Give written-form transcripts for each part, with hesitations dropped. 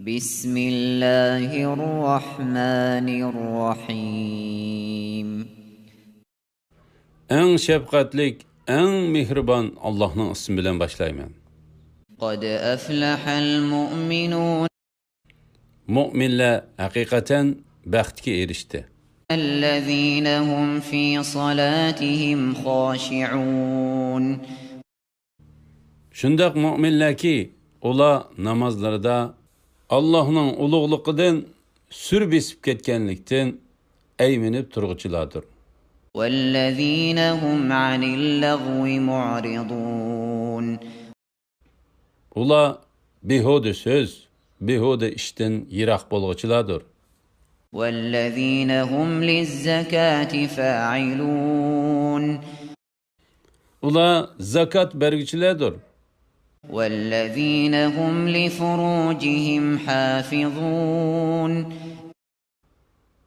بسم الله الرحمن الرحيم En şefkatlik, en mihriban Allah'ın ismiyle başlayman. قد أفلح المؤمنون Müminler hakikaten bəxtki erişdi. الذين هم في صلاتهم خاشعون Şundaq müminler ki, ola namazlarda Allah'ın uluğluqıdan sür besip ketkenlikten eyminip turğuçuladır. والذين هم عن اللغو معرضون Ola behude söz, behude işten yirak bolğuçuladır. والذين هم للزكاة فاعلون Ola zakat bergiçilerdir. والذين هم لفروجهم حافظون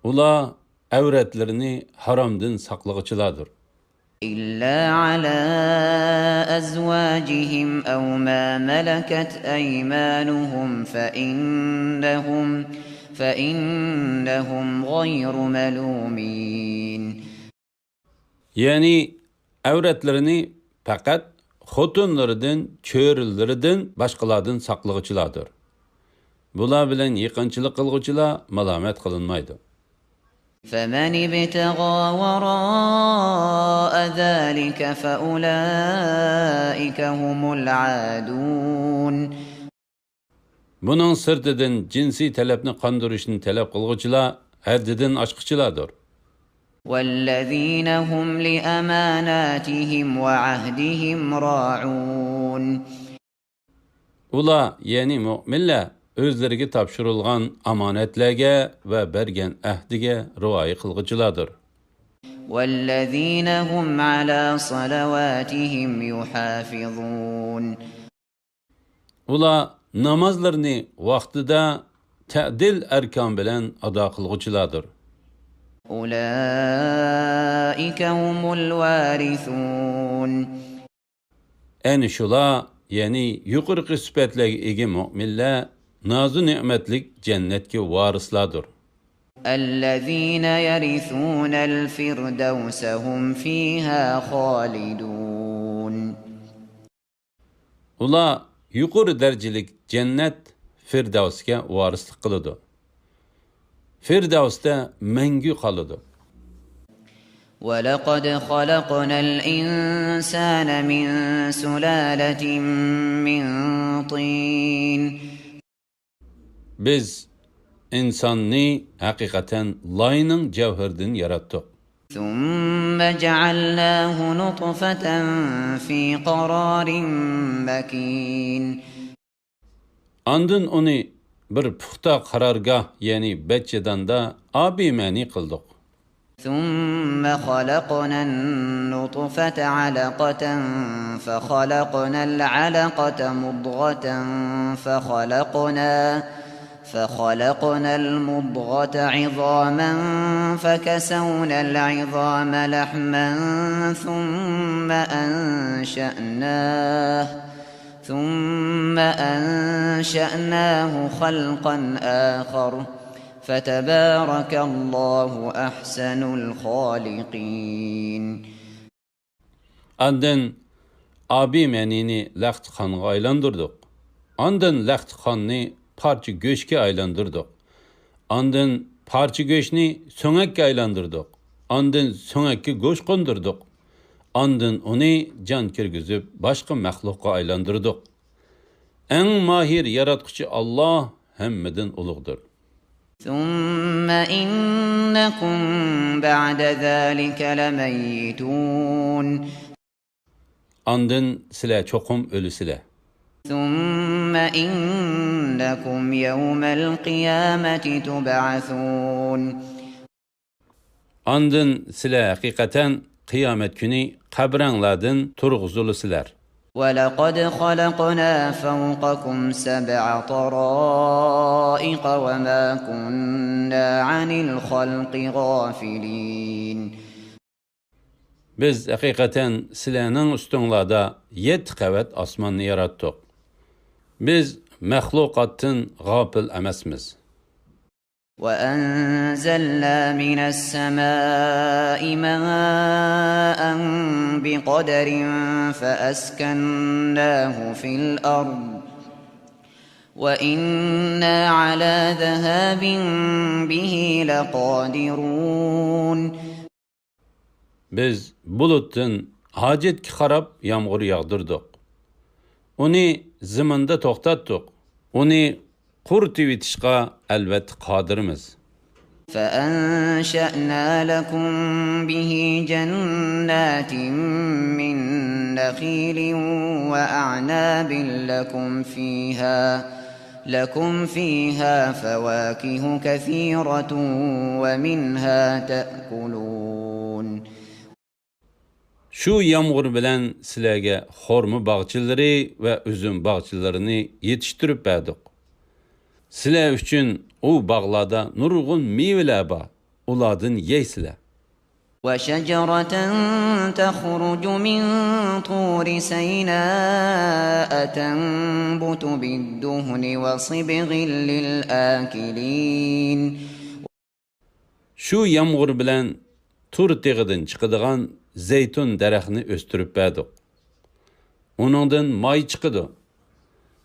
Ola avretlerini haramdan saklığıçılardır. إلا على أزواجهم أو ما ملكت أيمانهم فإنهم غير ملومين Yani avretlerini fakat xotunlardan, çöğürlerinden başqalardan saklığıçılardır. Bular bilen yıqınçılık qılğıçılar malamet qılınmaydı. فمن ابتغى وراء ذلك فأولئك هم العادون Bunun sırtıdan cinsi talepni qandırışını talep qılğıçılar haddidan aşqıçılardır. والذين هم لأماناتهم وعهدهم راعون Ula yani müminler özlerine tapşırılgan amanetlerge ve bergen ahdige riayet qılğıçılardır. والذين هم على صلواتهم يحافظون Ula namazlarını vaxtida ta'dil erkan bilen ada qılğıçılardır. أولئك هم الوارثون En şula yani yuqorqi sifatlarga ega müminlar nazı nimetlik cennetke varislardır. الذين يرثون الفردوس هم فيها خالدون Ula yuqori derecelik cennet Firdevs'ga varislik qılıdı. Firdevs'ta mengü qalıdı. ولقد خلقنا الإنسان من سلالة من طين Biz insanni hakikaten layının cevherden yarattık. ثم جعلناه نطفة في قرار مكين Andın onu bir puxta qarargah yani becceden da abimani qıldık. ثم خلقنا النطفة علقة فخلقنا العلقة مضغة فخلقنا المضغة عظاما فكسونا العظام لحما ثم أنشأناه خلقا آخر فتبارك الله أحسن الخالقين Andın abimanini laxt xanğa aylandırdık. Andın laxt xanni parça göşke aylandırdık. Andın parça göşni söngekke aylandırdık. Andın söngekke göş qondırdık. Andın onu can kirgizip başka məxluqa aylandırdık. En mahir yaratqıcı Allah hemmeden uluqdur. ثم إنكم بعد ذلك لميتون Andın sile çokum ölü sile. ثم إنكم يوم القيامة تبعثون Andın sile hakikaten kıyamet günü kabranlardan turğuzulu siler. ولقد خلقنا فوقكم سبع طرائق وما كنا عن الخلق غافلين Biz hakikaten silenin üstünlerde 7 qavat osmonni yarattık. Biz məxluqatdan g'afil emasmiz. وأنزلنا من السماء ماء بقدر فأسكناه في الأرض وإنا على ذهاب به لقادرون. Biz bulutdan hacetki qarab yağmur yağdırdık. Onu ziminde toxtatdık. Onu qurtiyitishqa albatta qodirmiz. فأنشأنا لكم به جنات من نخيل وأعناب لكم فيها فواكه كثيرة ومنها تأكلون. Şu yağmur bilan sizlarga xorma bog'chilari va uzum bog'chilarini yetishtirib berdik. Sizlar uchun u bog'larda nurg'un mevalar bor. Ulardan yeysizlar. وشجرة تخرج من طور سيناء تنبت بالدهن وصبغ للآكلين. Şu yağmur bilan tur teg'idan chiqadigan zeytun daraxtini o'stirib berdik. Uningdan may chiqadi.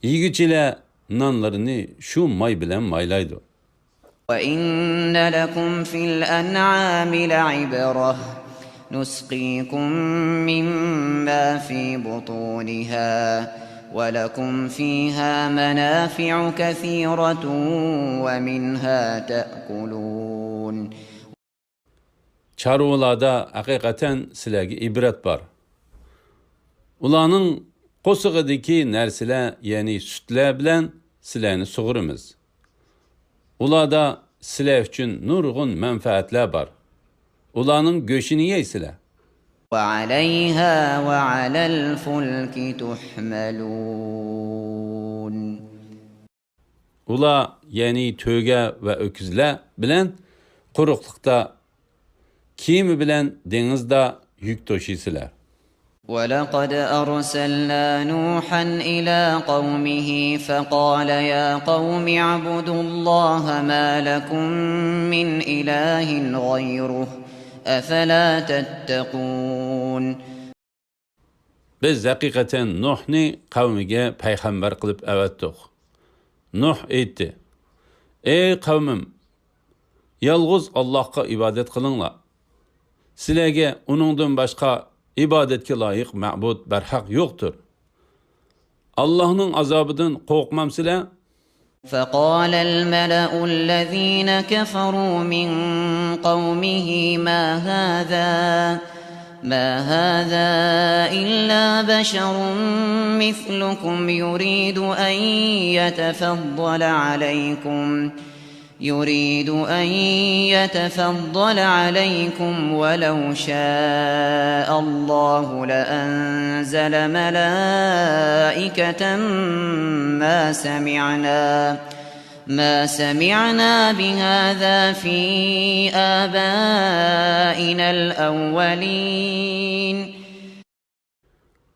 Yeguchilar nonlarini shu may bilan maylaydi. وَإِنَّ لَكُمْ فِي الْأَنْعَامِ لَعِبْرَةً نُسْقِيكُم مِّمَّا فِي بُطُونِهَا وَلَكُمْ فِيهَا مَنَافِعُ كَثِيرَةٌ وَمِنْهَا تَأْكُلُونَ. Çarvalarda haqiqatan sizlarga ibrat bor. Ularning qo'sig'idagi narsalar, ya'ni sutlar bilan sizlarni sug'urimiz. Ularda sizlar uchun nurg'un manfaatlar bor. Ularning go'shini yeysizlar. وَعَلَيْهَا وَعَلَى الْفُلْكِ تُحْمَلُونَ. Ular, ya'ni to'ga va o'kizlar bilan quruqliqda, kiyimi bilan dengizda yuk tashiysizlar. وَلَقَدْ أَرْسَلْنَا نُوحًا إِلَى قَوْمِهِ فَقَالَ يَا قَوْمِ اعْبُدُوا اللَّهَ مَا لَكُمْ مِنْ إِلَٰهٍ غَيْرُهُ أَفَلَا تَتَّقُونَ. Biz haqiqatan Nuhni qavmiga payg'ambar qilib avatdik. Nuh aytdi: "Ey qavmim, yolg'iz Allohga ibodat qilinglar. Sizlarga uningdan boshqa ibodatga loyiq ma'bud barhaq yo'qdir. Allohning azobidan qo'rqmamsizlar?" فقال الملأ الذين كفروا من قومه ما هذا إلا بشر مثلكم يريد أن يتفضل عليكم ولو شاء الله لأنزل ملائكة ما سمعنا بهذا في آبائنا الأولين.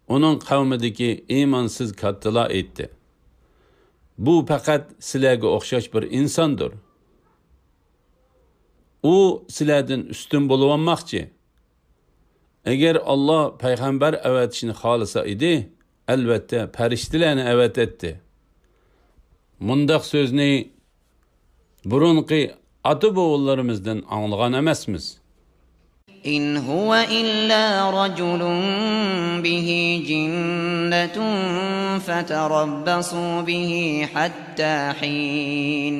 Onun qavmidagi imonsiz kattalar aytdi: "Bu faqat sizlarga o'xshash bir insondir. U sizlardan ustun bo'lib olmoqchi. Agar Alloh payg'ambar avatishni xohlasa edi, albatta farishtalarni avatadi." Mundaq so'zni burunqi ota-bobolarimizdan anglagan emasmiz. إن هو إلا رجل به جنة فتربصوا به حتى حين.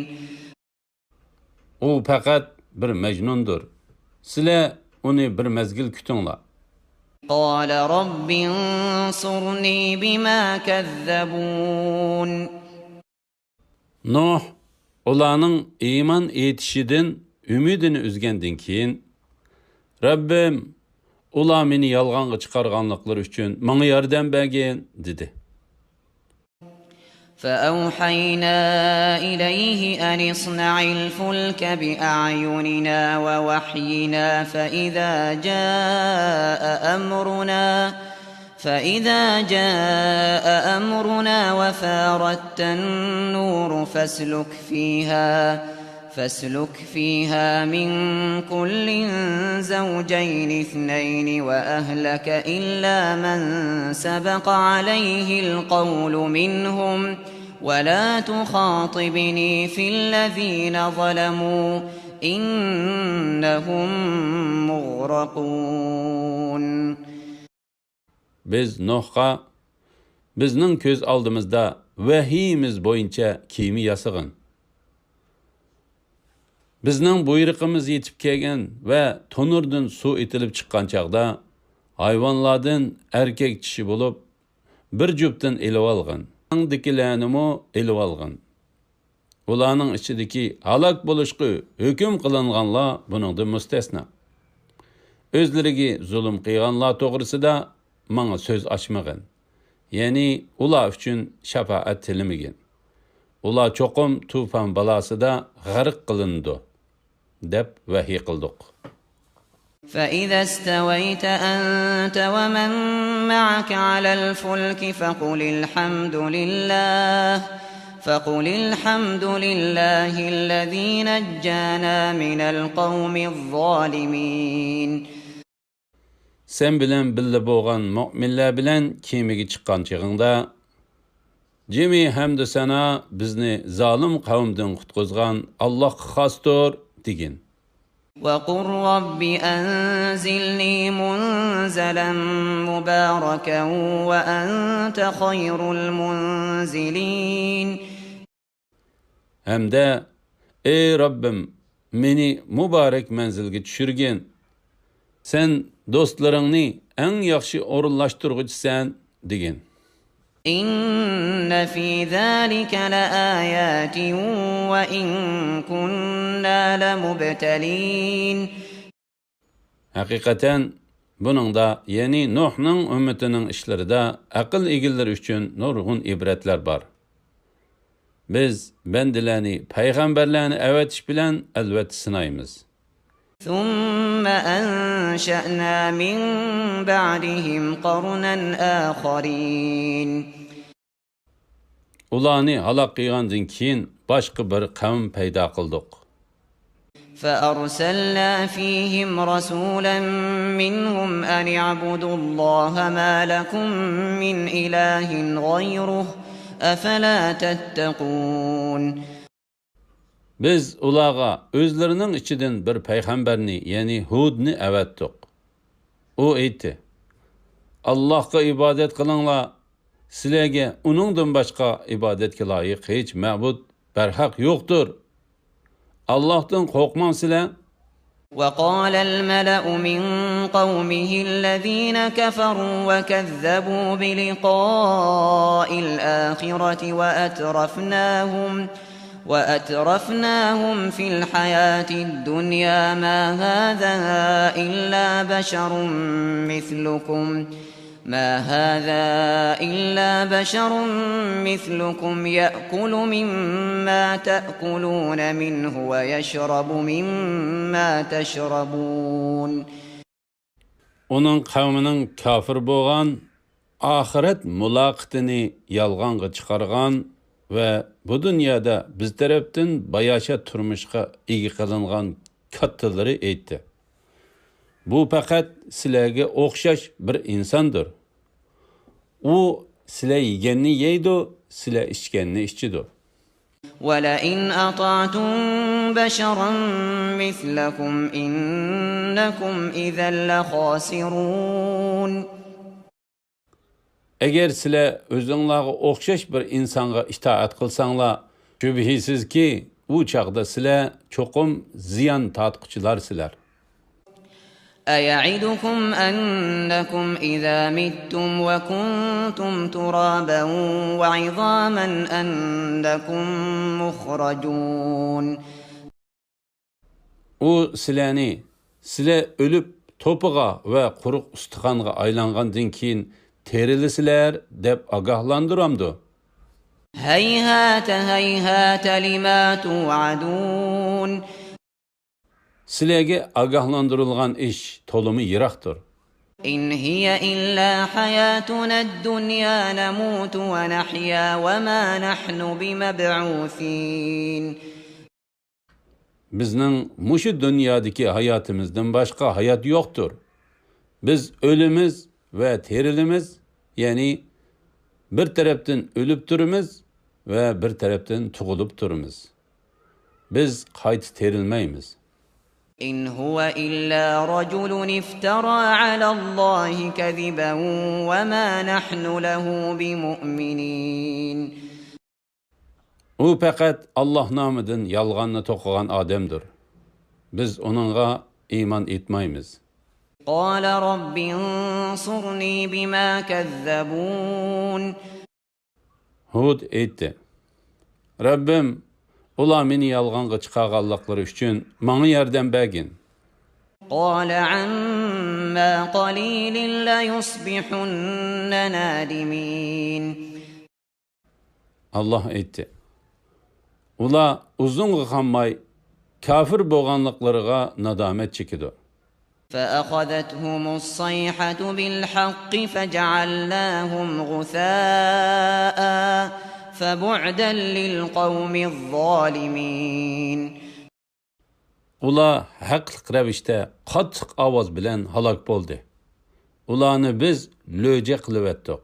U faqat bir majnundur. Sizlar uni bir mezgil kutinglar. قال رب انصرني بما كذبون. Nuh ularning iymon etishidan umidini uzgandan keyin: "Rabbim, ular meni yolg'onga chiqarganliklari uchun menga yordam bergin" dedi. فأوحينا إليه أن اصنع الفلك بأعيننا ووحينا فإذا جاء أمرنا وفارت النور فاسلك فيها من كل زوجين اثنين وأهلك إلا من سبق عليه القول منهم ولا تخاطبني في الذين ظلموا إنهم مغرقون. Biz Nuh'a bizning ko'z oldimizda vahiyimiz bo'yicha kiyimi yasig'in. Bizning buyruqimiz yetib kelgan va tonurdan suv etilib chiqqan chaqda hayvonlardan erkak kishi bo'lib bir juftdan elib olgin. Dikilarnimi elib olgin. Ularning ichidagi halok bo'lishga hukm qilinganlar buningdan mustasno. O'zlariga zulm qilganlar to'g'risida menga so'z ochmagin. Ya'ni ular uchun shafaat tilamagin. Ular cho'qim tufon balasida g'arq qilindi deb vahiy qildik. فإذا استويت أنت ومن معك على الفلك فقل الحمد لله الذي نجانا من القوم الظالمين. Sen bilen billa bo'lgan mu'minlar bilan kemiga chiqqan chig'ingda jimi hamdu sana bizni zolim qavmdan qutqizgan Allohga xosdir degin. وقل رب أنزلني منزلا مباركا وأنت خير المنزلين. Hamda ey Rabbim meni mübarek menzilge tushirgin. Sen dostlaringni eng yaxshi o'rinlashtirguchisan degin. إن في ذلك لآيات وإن كنا لمبتلين. Haqiqatan buningda, ya'ni Nuhning ummatining ishlarida aql egilleri uchun nurg'un ibratlar bor. Biz bandalarni payg'ambarlarni avatish bilan albatta sinaymiz. ثم أنشأنا من بعدهم قرنا آخرين. Ularni halok qilgandan keyin boshqa bir qavm paydo qildik. فأرسلنا فيهم رسولا منهم أن اعبدوا الله ما لكم من إله غيره أفلا تتقون. Biz ularga özlerinin içinden bir peygamberni, yani Hud'ni avatdik. O aytdi: Allah'a ibadet qilinglar, sizlarga uningdan boshqa ibodatga loyiq hech ma'bud barhaq yo'qdir. Allohdan qo'rqmang sizlar. وقال الملأ من قومه الذين كفروا وكذبوا بلقاء الآخرة وأترفناهم في الحياة الدنيا ما هذا إلا بشر مثلكم يأكل مما تأكلون منه ويشرب مما تشربون. Onun kavminin kafir bo'lgan, ahiret mulaqitini yalğanğa çıkargan ve bu dünyada biz tarafdan bayaşa turmuşqa ega qilingan kattaları aytdi. Bu faqat sizlarga o'xshash bir insondir. U sizlar yeganni yeydi, sizlar ichganni ichidi. وَلَئِنْ أَطَعْتُمْ بَشَرًا مِثْلَكُمْ إِنَّكُمْ إِذًا لَخَاسِرُونَ. Eğer sizlar özünglarga o'xshash bir insonga itoat qilsanglar, shubhisiz ki u chaqda sizlar cho'qim ziyon tortquchilar sizlar. أَيَعِدُكُمْ أَنَّكُمْ إِذَا مِتُّمْ وَكُنْتُمْ تُرَابًا وَعِظَامًا أَنَّكُمْ مُخْرَجُونَ. O sizlar ölüp topuğa ve quruq ustixonga aylangandan keyin terilisizlar deb agahlandıramdı. هَيْهَاتَ هَيْهَاتَ لِمَا تُوعَدُونَ. Sizlarga agahlandırılgan iş tolumu yiraqdır. إن هي إلا حياتنا الدنيا نموت ونحيا وما نحن بمبعوثين. Bizning mushu dunyodagi hayotimizdan boshqa hayot yo'qdir. Biz ölümüz ve terilimiz, yani bir tarafdan ölüp turimiz ve bir tarafdan tug'ilib turimiz. Biz qayta terilmaymiz. إن هو إلا رجل افترى على الله كذبا وما نحن له بمؤمنين. O faqat Allah nomidan yolg'onni to'qigan odamdir. Biz onunğa iman etmaymiz. قال رب انصرني بما كذبون. Hud aytdi: Rabbim, ular meni yolg'onga chiqarganliklari uchun menga yordam bergin. قال عما قليل ليصبحن نادمين. Allah aytdi: Ular uzunga qolmay kafir bo'lganliklariga nadomat chekidi. فأخذتهم الصيحة بالحق فجعلناهم غثاء فبعدا للقوم الظالمين. Ular haqliq ravishda qattiq ovoz bilan halok bo'ldi. Ularni biz lo'ja qilib etdik.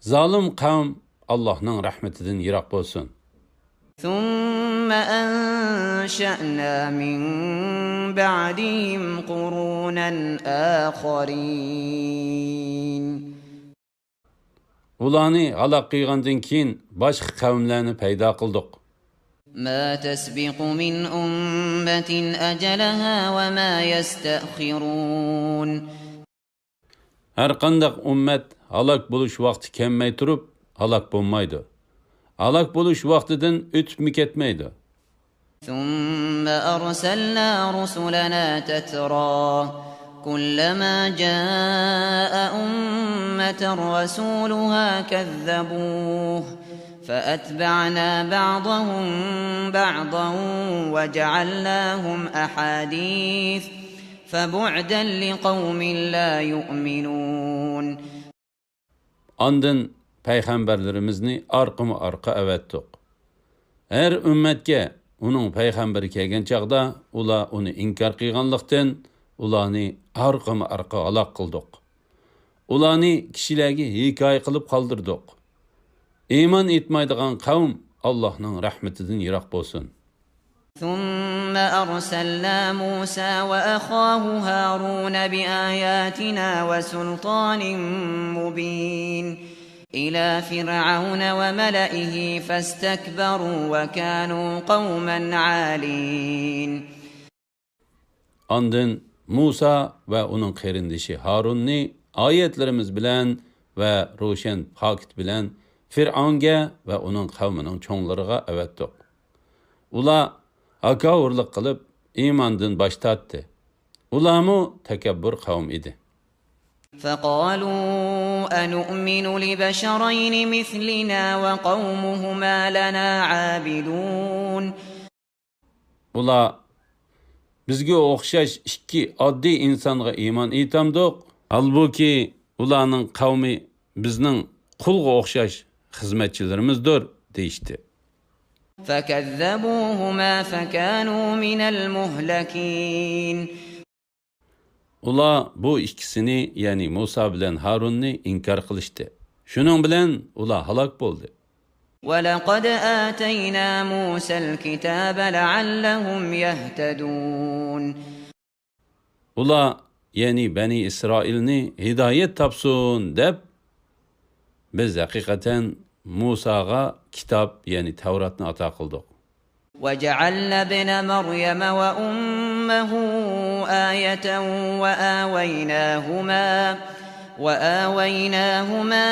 Zolim qavm Allohning rahmatidan yiroq bo'lsin. ثم أنشأنا من بعدهم قرونا آخرين. Ularni halok qilgandan keyin boshqa qavmlarni paydo qildik. ما تسبق من أمة أجلها وما يستأخرون. Har qanday ummat halok bo'lish vaqti kelmay turib halok bo'lmaydi. Halok bo'lish vaqtidan o'tib ketmaydi. ثم أرسلنا رسلنا تترى كلما جاء أمة رسولها كذبوه فأتبعنا بعضهم بعضا وجعلناهم أحاديث فبعدا لقوم لا يؤمنون. Ondan payg'ambarlarimizni orqama-orqa avatdik. Har ummatga uning payg'ambari kelgan chaqda ular uni inkor qilganlikdan ularni orqama-orqa halok qildik. Ularni kishilarga hikoya qilib qoldirdik. Iymon etmaydigan qavm Allohning rahmatidan yiroq bo'lsin. ثم أرسلنا موسى وأخاه هارون بآياتنا وسلطان مبين إلى فرعون وملئه فاستكبروا وكانوا قوما عالين. Ondan Musa ve onun qerindishi Harunni ayetlerimiz bilan ve ro'shan pakit bilan Fir'aunga ve onun qavmining cho'nglariga avatdik. Ular hakavrlik qilib iymondan bosh tortdi. Ularmu takabbur qavm edi. فقالوا أنؤمن لبشرين مثلنا وقومهما لنا عابدون. Ular bizga o'xshash ikki oddiy insonga iymon etamdiq. Halbuki ularning qavmi bizning qulga o'xshash xizmatchilarimizdir deyishdi. فكذبوهما فكانوا من المهلكين. Ular bu ikkisini, yani Musa bilan Harunni inkar qilishdi. Shuning bilan ular halok bo'ldi. ولقد آتينا موسى الكتاب لعلهم يهتدون. Ular, yani Bani İsrailni hidayet topsin deb biz haqiqatan Musaga kitap, yani Tavratni ato qildik. وجعلنا ابن مريم وأمه آية وآويناهما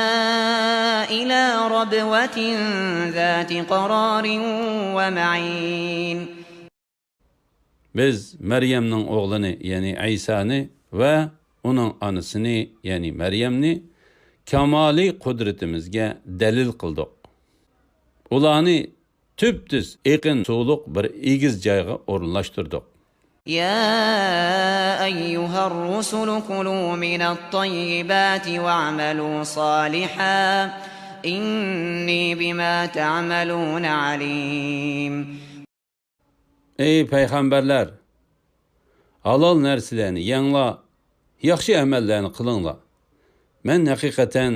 إلى ربوة ذات قرار ومعين. Biz Meryem'nin oğlunu, yani İsa'ni ve onun anısını, yani Meryem'ni kamali kudretimizge delil kıldık. Ularni tüptüz ekin soğuluq bir egiz joyga o'rinlashtirdik. يا أيها الرسل كلوا من الطيبات واعملوا صالحا إني بما تعملون عليم. Ey peygamberler! Halal narsalarni yangla, yaxshi amallarni qilinglar. Men haqiqatan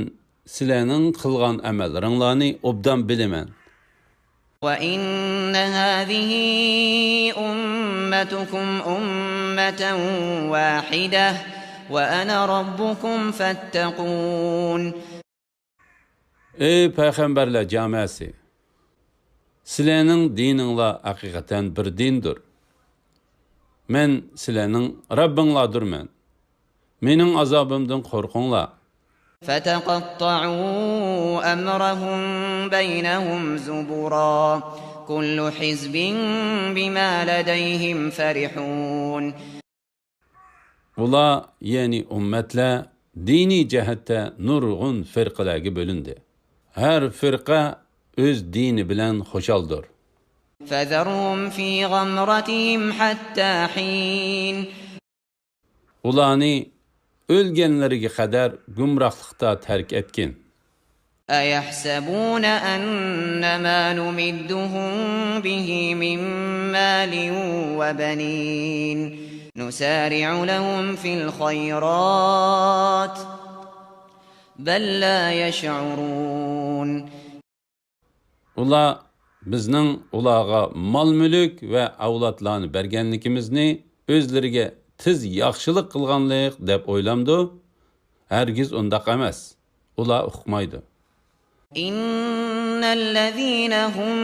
sizlarning qilgan amallaringlarni obdan bilaman. وإن هذه أمتكم أمة واحدة وأنا ربكم فاتقون. Ey peygamberler camiası! Sizlarning dininglar haqiqatan bir dindir. Men sizlarning Rabbinglardurman. Mening azabımdan qorqinglar. فتقطعوا أمرهم بينهم زبرا كل حزب بما لديهم فرحون. Ular, yani ümmetler, dini cehette nurgun firqalarga bölündü. Her firqa öz dini bilen hoşaldır. فذرهم في غمرتهم حتى حين. Ularni ölgenleriga kadar gumrahlıkta terk etkin. أيحسبون أن ما نمدهم به من مال وبنين نسارع لهم في الخيرات بل لا يشعرون. Ular bizning ularga mal mülk ve avlatlarni bergenlikimizni özleriga tiz yaxshilik qilganlik deb o'ylamdi. Hergiz undaq emas. Ular uqmaydi. إن الذين هم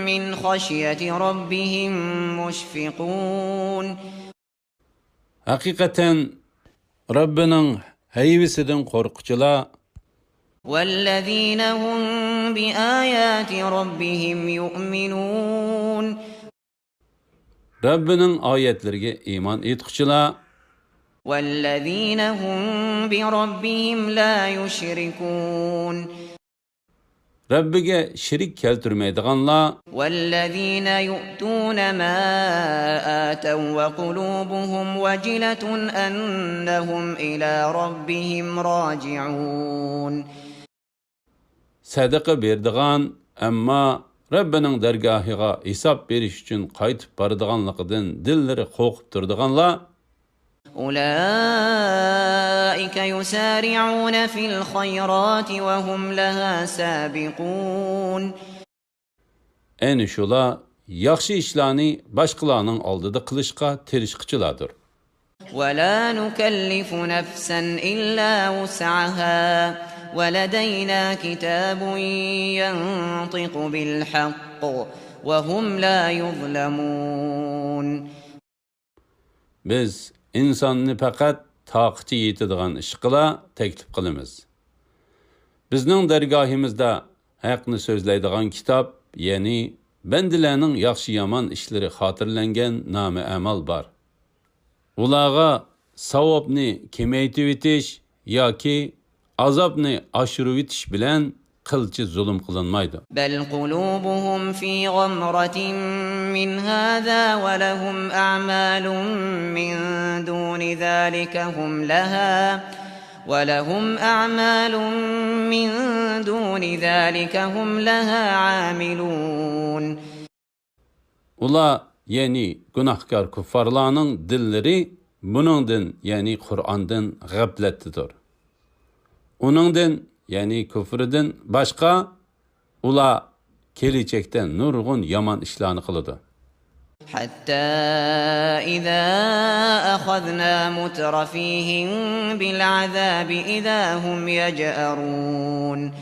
من خشية ربهم مشفقون. Hakikaten Rabbinin heyvisinden korkucular والذين هم بآيات ربهم يؤمنون. Rabbinin ayetlerine iman etkucular والذين هم بربهم لا يشركون. Rabbiga şirik keltirmeydiganlar والذين يؤتون ما آتوا وقلوبهم وجلة أنهم إلى ربهم راجعون. sadaqa berdigan amma Rabbinin dergahıga hesap beriş için qaytıp baradiganligidan dilleri qo'rqib turdiganlar أولئك يسارعون في الخيرات وهم لها سابقون. Eni şular yaxshi ishlarni boshqalarning oldida qilishga tirishqichilardir. ولا نكلف نفسا إلا وسعها ولدينا كتاب ينطق بالحق وهم لا يظلمون. Biz insonni faqat toqati yetadigan ish qila taklif qilamiz. Bizning dargohimizda haqni so'zlaydigan kitob, ya'ni bandalarning yaxshi yomon ishlari xotirlangan nomi amal bor. Ularga savobni kamaytirib etish yoki azobni oshirib etish bilan qilchi zulm qilinmaydi. بل قلوبهم في غمرة من هذا ولهم أعمال من دون ذلك هم لها عاملون. Ular, yani günahkar kuffarlarning dilleri buningdan, yani Qur'ondan g'aflatdadir. Uningdan, yani kufridan boshqa ular kelajakda nurg'un yomon ishlarni qiladi. حتى إذا أخذنا مترفيهم بالعذاب إذا هم يجأرون.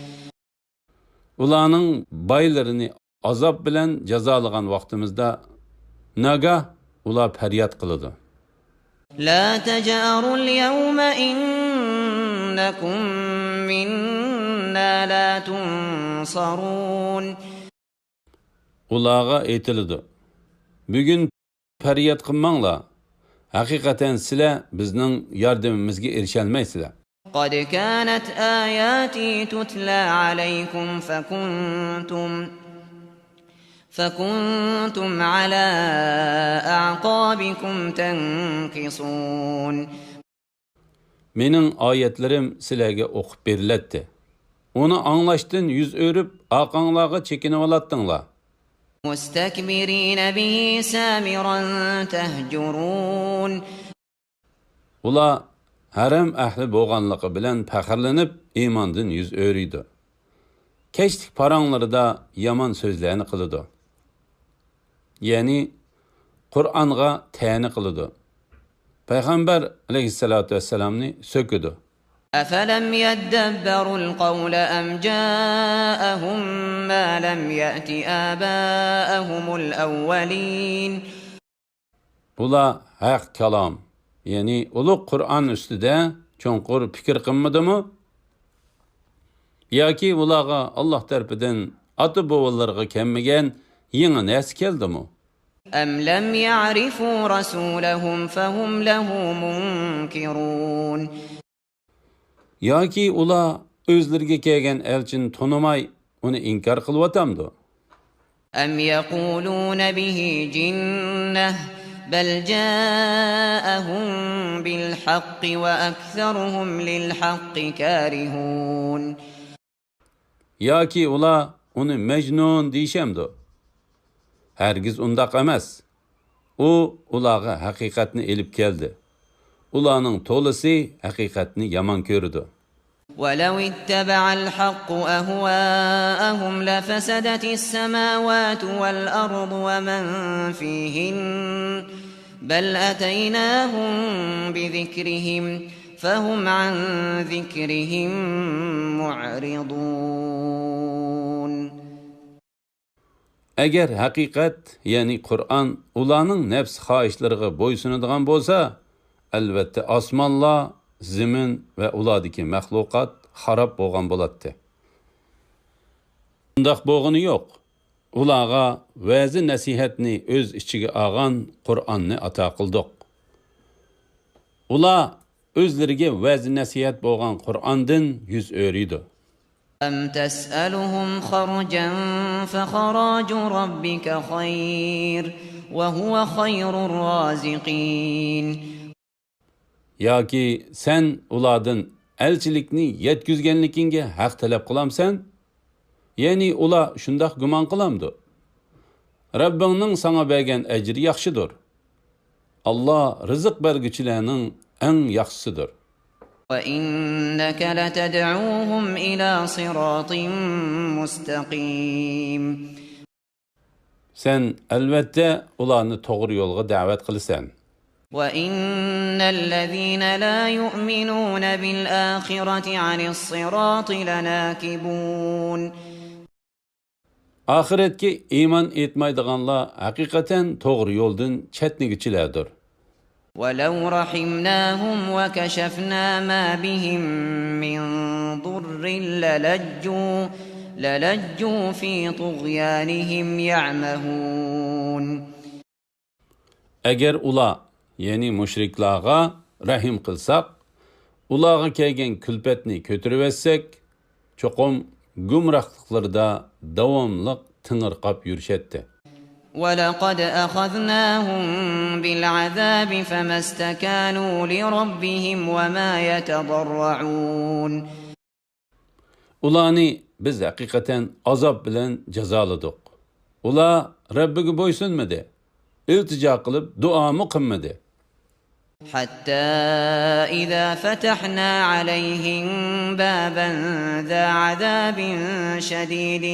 Ularning baylarini azob bilan jazolagan vaqtimizda nagah ular faryod qiladi. لا تجأروا اليوم إنكم منا لا تنصرون. Ularga aytiladi: Bugun faryod qilmanglar. Haqiqatan sizlar bizning yordamimizga erisholmaysizlar. قد كانت آياتي تتلى عليكم فكنتم على أعقابكم تنكصون. Mening oyatlarim sizlarga o'qib beriladi. Uni anglashdan yuz o'rib, aqanglarga chekinib olatdinglar. مستكبرين به سامرا تهجرون. Ular haram ahli bo'lganligi bilan faxrlanib, iymondan yuz o'riydi. Kechlik paranglarida yomon so'zlarni qiladi. Ya'ni Qur'onga ta'ni qiladi. Payg'ambar alayhissalatu vassalamni so'kidi. أفلم يدبروا القول أم جاءهم ما لم يأت آباءهم الأولين. Ular haq kalom, ya'ni ulug' Qur'on ustida cho'nqur fikr qilmadimi? Yoki ularga Alloh tarafidan ota-bobolarga kelmagan yangi narsa keldimi? أم لم يعرفوا رسولهم فهم له منكرون. Yoki ular o'zlariga kelgan elchini tanimay, uni inkor qilyapti. أم يقولون به جنة بل جاءهم بالحق وأكثرهم للحق كارهون. Yoki ular uni majnun deyishamdi. Hargiz undaq emas. U ularga haqiqatni elib keldi. Ularning to'lisi haqiqatni yomon ko'rdi. ولو اتبع الحق أهواءهم لفسدت السماوات والأرض ومن فيهن بل أتيناهم بذكرهم فهم عن ذكرهم معرضون. Agar haqiqat, ya'ni Qur'on ularning nafs xohishlariga bo'ysunadigan bo'lsa, albatta osmonlar, zimin va ulardagi maxluqot xarob bo'lgan bo'ladi. Undaq bo'lgani yo'q. Ularga va'zi nasihatni o'z ichiga olgan Qur'onni ato qildik. Ular o'zlariga va'zi nasihat bo'lgan Qur'ondan yuz o'riydi. أم تسألهم خرجا فخراج ربك خير وهو خير الرازقين. Yoki sen ulardan elchilikni yetkizganligingga haq talab qilamsan? Ya'ni ular shundoq gumon qilamdi. Rabbingning sana bergan ajri yaxshidir. Alloh rizq berguchilarning eng yaxshisidir. وإنك لتدعوهم إلى صراط مستقيم. Sen albatta ularni to'g'ri yo'lga da'vat qilasan. وإن الذين لا يؤمنون بالآخرة عن الصراط لناكبون. Oxiratga iymon etmaydiganlar haqiqatan to'g'ri yo'ldan chetnigichilardir. ولو رحمناهم وكشفنا ما بهم من ضر للجوا في طغيانهم يعمهون. Agar ular, ya'ni mushriklarga rahim qilsak, ularga kelgan kulfatni ko'tarib etsak, cho'qim gumrohliklarda davomli tingirqab yurishadi. ولقد أخذناهم بالعذاب فما استكانوا لربهم وما يتضرعون. Ularni biz haqiqatan azob bilan jazoladik. Ular Rabbiga bo'ysunmadi. İltica qilib duomu qilmadi. حتى إذا فتحنا عليهم بابا ذا عذاب شديد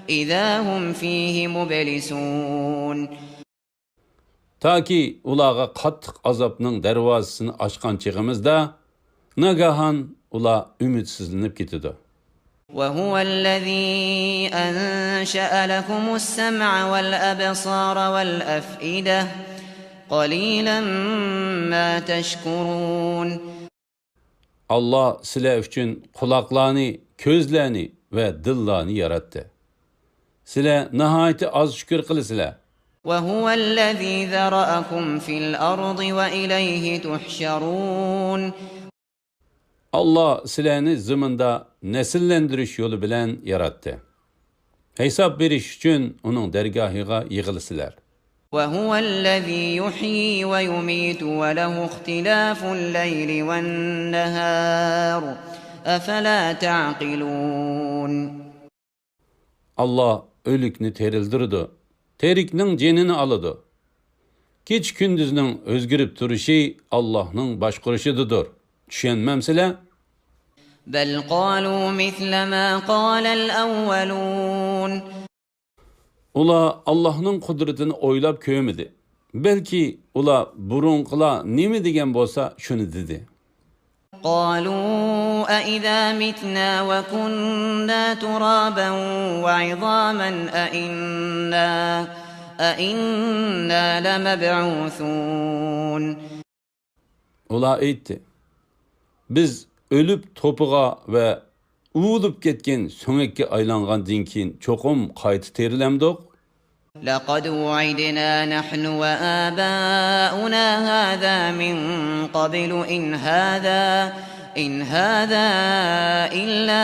إذا هم فيه مبلسون. Taki ularga qattiq azobning darvozasini ochgan chig'imizda nagahan ular ümidsizlanib ketdi. وهو الذي أنشأ لكم السمع والأبصار والأفئدة قليلا ما تشكرون. Allah sizlar uchun quloqlarni, ko'zlarni va dillarni yaratdi. Sizlar nihoyat az shukr qilasizlar. وهو الذي ذرأكم في الأرض وإليه تحشرون. Allah sizlarni ziminda nesillendirish yo'li bilan yaratdi. Hesap beriş üçün onun dergahıga yığılısılar. وهو الذي يحيي ويميت وله اختلاف الليل والنهار أفلا تعقلون Allah ölükni terildirdi. Terikning jenini alıdı. Keç gündüzning özgürüp turuşi Allah'ning başquruşididir. Düşünmemsizlar? بل قالوا مثل ما قال الأولون Ula Allah'ның kudretini oylap köymedi. Belki ula burunqıla nemi degen bolsa şunu dedi. قالوا أإذا متنا وكنا ترابا وعظاما أإنا لمبعوثون Ula aytdi. Biz ölüp topuğa ve uğulup ketken söngekке aylangan dinkin çokum qaytı terilemdik. لقد وعدنا نحن وآباؤنا هذا من قبل إن هذا إلا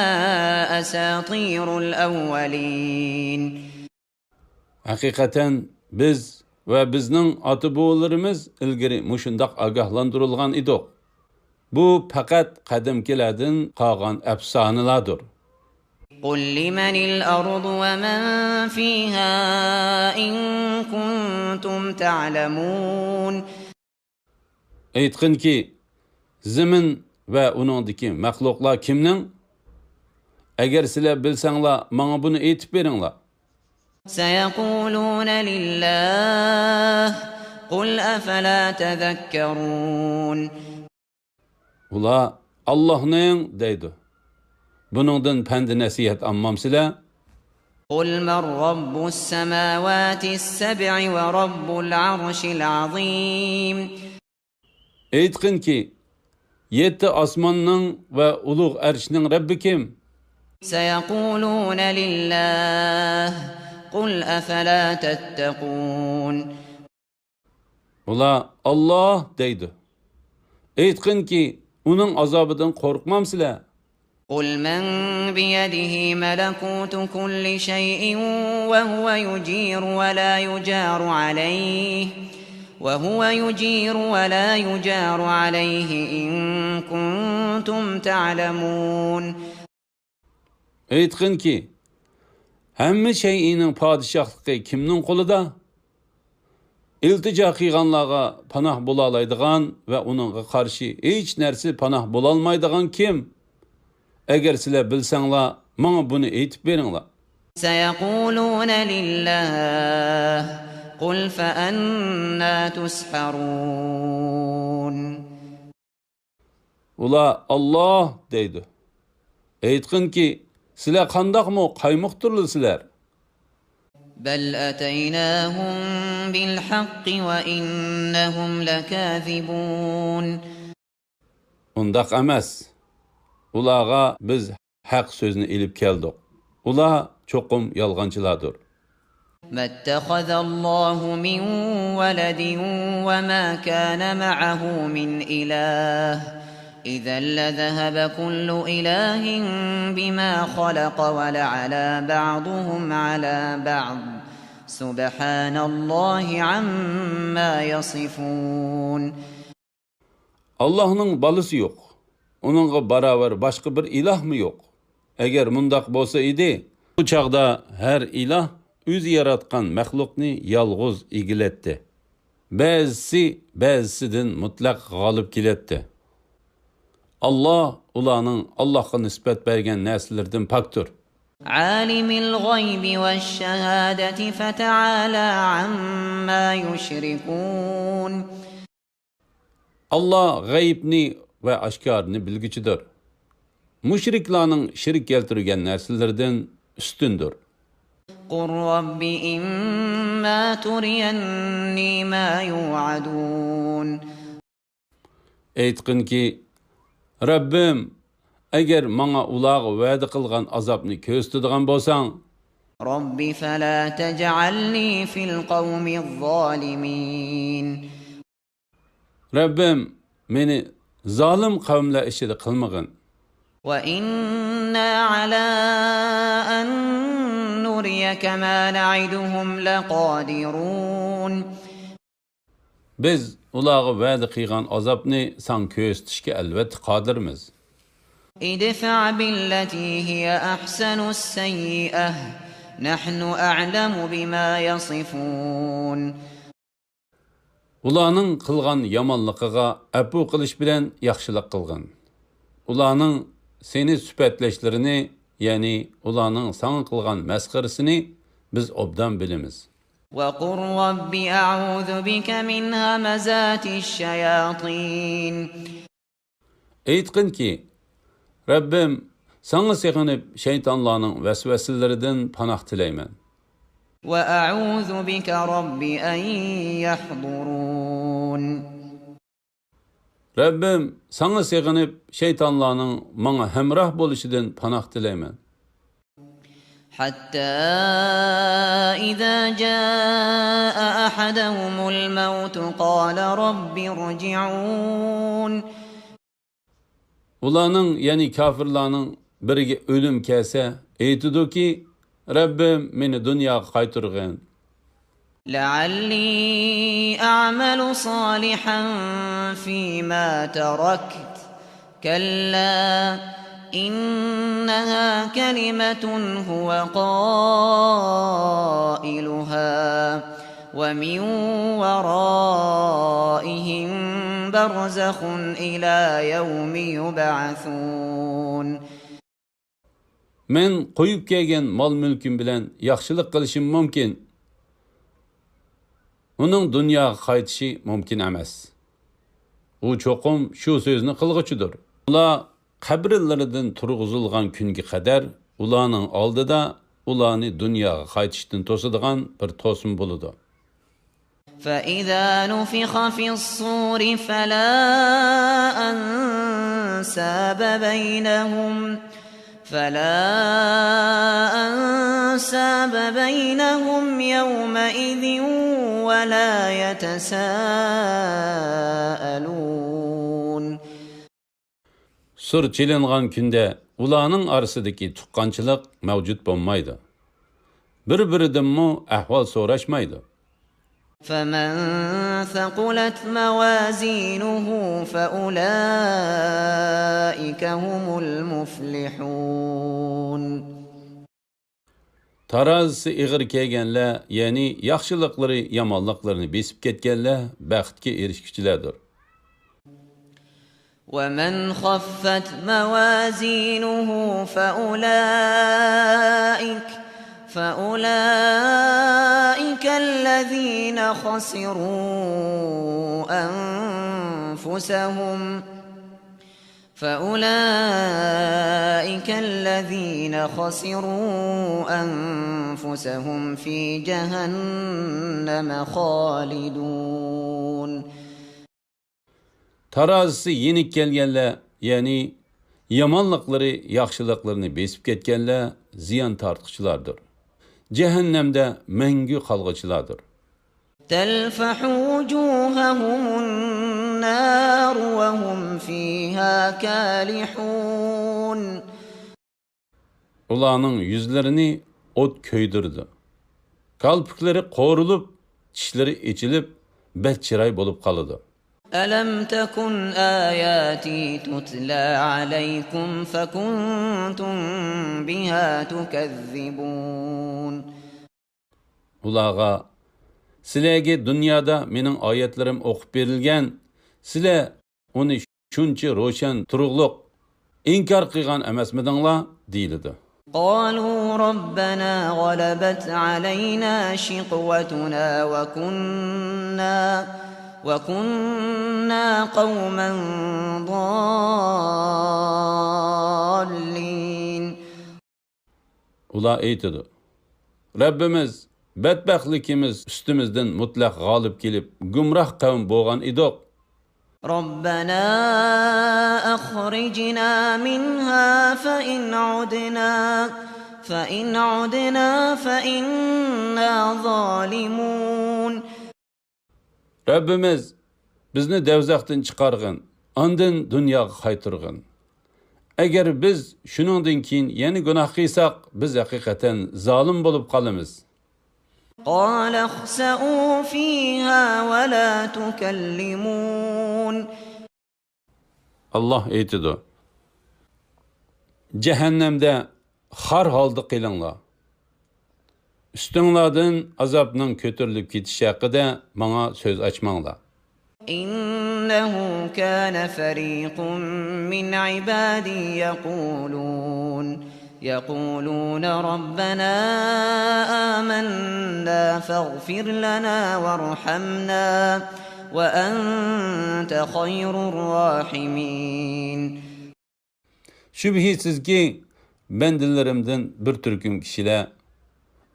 أساطير الأولين Hakikaten biz ve bizning ata-bobolarimiz ilgari mushundaq agahlandırılgan idik. Bu faqat qadimkilardan qolgan afsonalardir. قل لمن الأرض ومن فيها إن كنتم تعلمون Aytqinki, zimin ve uningdagi maxluqlar kimning? Agar sizlar bilsanglar, menga buni aytib beringlar. سيقولون لله قل أفلا تذكرون Ular Allohning deydi. Buningdan pand nasihat almamsizlar? قل من رب السماوات السبع ورب العرش العظيم Aytqinki, 7 osmonning va ulug' arshning Rabbi kim? سيقولون لله قل أفلا تتقون Ular Allah deydi. Aytqinki, uning azobidan qo'rqmamsizlar? قل من بيده ملكوت كل شيء وهو يجير ولا يجار عليه إن كنتم تعلمون Aytqinki, hamma shayning podshohligi kimning qo'lida? İltijo qilganlarga panoh bo'la oladigan va uningga qarshi hech narsa panoh bo'la olmaydigan kim? Agar sizlar bilsanglar, menga buni aytib beringlar. سيقولون لله قل فأنا تسحرون Ular Allah deydi. Aytqinki, sizlar qandaqmi qaymoqtirlisizlar? بل أتيناهم بالحق وإنهم لكاذبون Undaq emas. Ularga biz haq so'zni ilib keldik. Ular cho'qim yolg'onchilardir. ما اتخذ الله من ولد وما كان معه من إله إذا لذهب كل إله بما خلق ولعلى بعضهم على بعض سبحان الله عما يصفون Allah'ның balası yok. Onunla beraber başka bir ilah mı yok? Eğer mundaq bolsa idi, bu çağda her ilah özü yaratkan məxluqni yalğız igiletdi. Bəzisidən mutlaq galip kiletdi. Allah ulanın Allah'a nispət bergen nəsillərdən pakdır. عالم الغيب والشهادة فتعالى عما يشركون Allah g'aybni ve aşkarını bilgiçidir. Müşriklarning şirk keltirgan narsalardan üstündür. قل رب إما تريني ما يوعدون Aytqinki, Rabbim, agar menga ularga va'da qilgan azobni ko'rsatadigan bo'lsang, رب فلا تجعلني في القوم الظالمين Rabbim, meni zolim qavmlar ishida qilmag'in. وإنا على أن نريك ما نعدهم لقادرون Biz ularga va'da qilgan azobni san ko'rsatishga albatta qodirmiz. ادفع بالتي هي أحسن السيئة نحن أعلم بما يصفون Ularning qilgan yomonligiga afu qilish bilan yaxshilik qilgin. Ularning seni sifatlashlarini, ya'ni ularning sana qilgan masxarasini biz obdan bilamiz. وقل رب أعوذ بك من همزات الشياطين Aytqinki, Rabbim, sana sığınıp şeytanlarning vesveselerinden panoh tilayman. وأعوذ بك رب أن يحضرون Rabbim, sana sığınıp şeytanlarning bana hemrah bo'lishidan panoh tilayman. حتى إذا جاء أحدهم الموت قال رب ارجعون Ularning, ya'ni kafirlarning biriga o'lim kelsa, aytadi-ki, Rabbim, meni dunyoga qaytargin. لعلي أعمل صالحا فيما تركت كلا إنها كلمة هو قائلها ومن ورائهم برزخ إلى يوم يبعثون Men qo'yib kelgan mol-mulkim bilan yaxshilik qilishim mumkin. Uning dunyoga qaytishi mumkin emas. U cho'qim shu so'zni qilg'uchidir. Ular qabrlaridan turg'izilgan kunga qadar ularning oldida ularni dunyoga qaytishdan to'sadigan bir to'sin bo'ladi. فإذا نفخ في الصور فلا أنساب بينهم يومئذ ولا يتساءلون Sur çilingan künde ularning orasidagi tuqqanchilik mavjud bo'lmaydi. Bir-biridan mu ahvol so'rashmaydi. فمن ثقلت موازينه فأولئك هم المفلحون Tarazisi ig'ir kelganlar, ya'ni yaxshiliklari yomonliklarini besib ketganlar baxtga erishguchilardir. ومن خفت موازينه فأولئك الذين خسروا أنفسهم في جهنم خالدون Tarazisi yenik kelganlar, ya'ni yomonliklari yaxshiliklarini besib ketganlar ziyon tortquchilardir. Cehennemde mengü kalgıçılardır. تلفح وجوههم النار وهم فيها كالحون Ularning yüzlerini ot köydürdü. Kalpukları qo'rilib, tishlari echilib, badchiray bo'lib qoladi. ألم تكن آياتي تتلى عليكم فكنتم بها تكذبون Ularga, sizlarga dunyoda mening oyatlarim o'qib berilgan, sizlar uni shuncha ro'shan turug'liq inkor qilgan emasmidinglar, deyiladi. قالوا ربنا غلبت علينا شقوتنا وكنا قوما ضالين Ular aytadi, Rabbimiz, bedbaxtligimiz üstümüzden mutlaq g'olib kelib, gumroh qavm bo'lgan edik. ربنا أخرجنا منها فإن عدنا فإنا ظالمون Rabbimiz, bizni devzaqdan chiqarg'in, ondan dunyoga qaytarg'in. Agar biz shuningdan keyin yana gunoh qilsak, biz haqiqatan zolim bo'lib qolamiz. قال اخسئوا فيها ولا تكلمون Allah aytadi: Jahannamda xar holda qilinglar. Üstünlardan azabning ko'tarilib ketishi haqida menga so'z ochmanglar. إنه كان فريق من عبادي يقولون ربنا آمنا فاغفر لنا وارحمنا وأنت خير الراحمين Şübhisizki bendilerimden bir türküm kişiler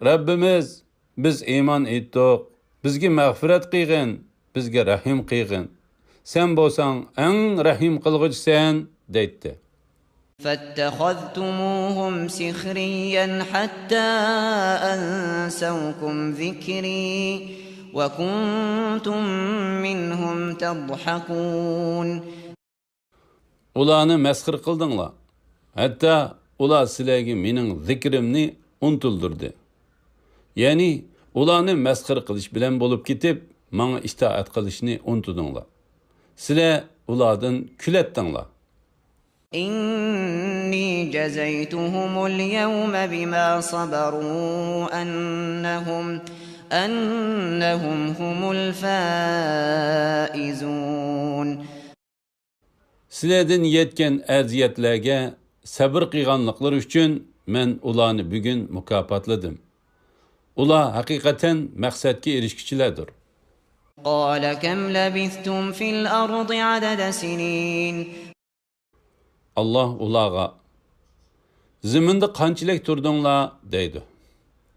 Rabbimiz biz iman etdik, bizge mağfiret qilgin, bizge rahim qilgin. Sen bolsan en rahim qilg'uchisan deydi. فاتخذتموهم سخريا حتى أنسوكم ذكري وكنتم منهم تضحكون Ularni mesxir qildinglar. Hatta ular sizlarga mening zikrimni unutildirdi. Ya'ni ularni mesxir qilish bilan bo'lib ketib, menga itoat qilishni unutdinglar. Sizlar ulardan kulatdinglar. إني جزيتهم اليوم بما صبروا أنهم هم الفائزون Sizlardan yetgan aziyatlarga sabr qilganliklari uchun men ularni bugun mukofotladim. Ular haqiqatan maqsadga erishguchilardir. قال كم لبثتم في الأرض عدد سنين Allah ularga ziminda qanchalik turdinglar deydi.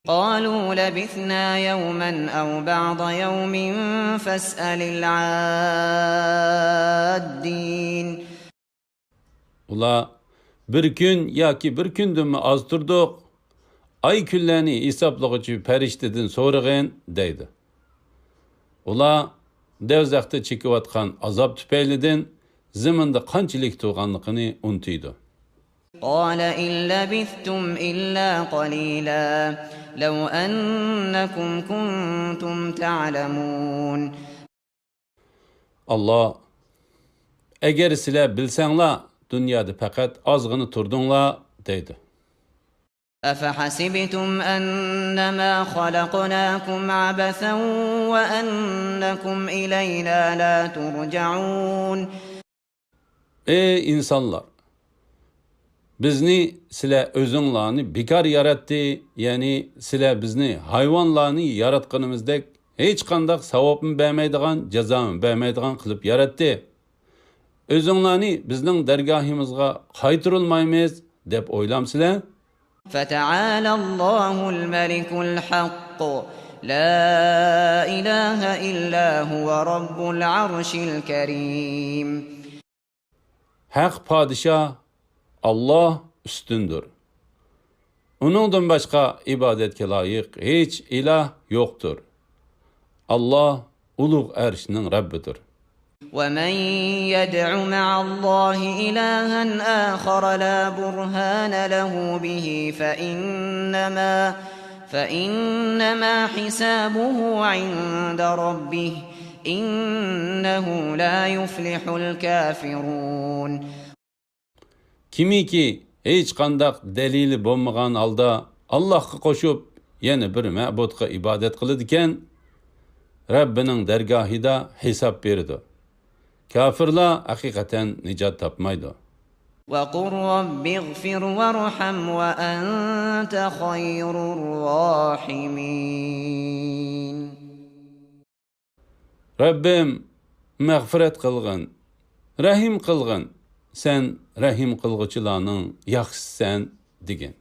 قالوا لبثنا يوما أو بعض يوم فاسأل العادين Ular bir kun yoki bir kundimi oz turdik. Ay kunlarni hisoblag'uchi farishtadan so'rag'in deydi. Ular devzaqda chekayotgan azob tufaylidan ziminda qanchalik turganligini unutdi. قال إن لبثتم إلا قليلا لو أنكم كنتم تعلمون Allah agar sizlar bilsanglar dunyoda faqat ozg'ini turdinglar deydi. أفحسبتم أنما خلقناكم عبثا وأنكم إلينا لا ترجعون Ey insanlar! Bizni sizlar o'zinglarni bekor yaratdi, ya'ni sizlar bizni hayvonlarni yaratganimizdek hech qanday savobni bermaydigan, jazoni bermaydigan qilib yaratdi. O'zinglarni bizning dargohimizga qaytarilmaymiz deb o'ylamsizlar? فتعالى الله الملك الحق لا إله إلا هو رب العرش الكريم Haq padişah Allah üstündür. Onundan başka ibadetke layık hiç ilah yoktur. Allah ulug' arshning Rabbidir. ومن يدع مع الله إلها آخر لا برهان له به فإنما حسابه عند ربه إنه لا يفلح الكافرون Kimiki hech qanday dalili bo'lmagan holda Allohga qo'shib yana bir ma'budga ibodat qiladigan Rabbining dargohida hisob beradi. Kafirlar haqiqatan nijot topmaydi. وقل رب اغفر وارحم وأنت خير الراحمين Rabbim mag'firat qilgin, rahim qilgin. Sen rahim qilg'uchilarning yaxshisisan degan.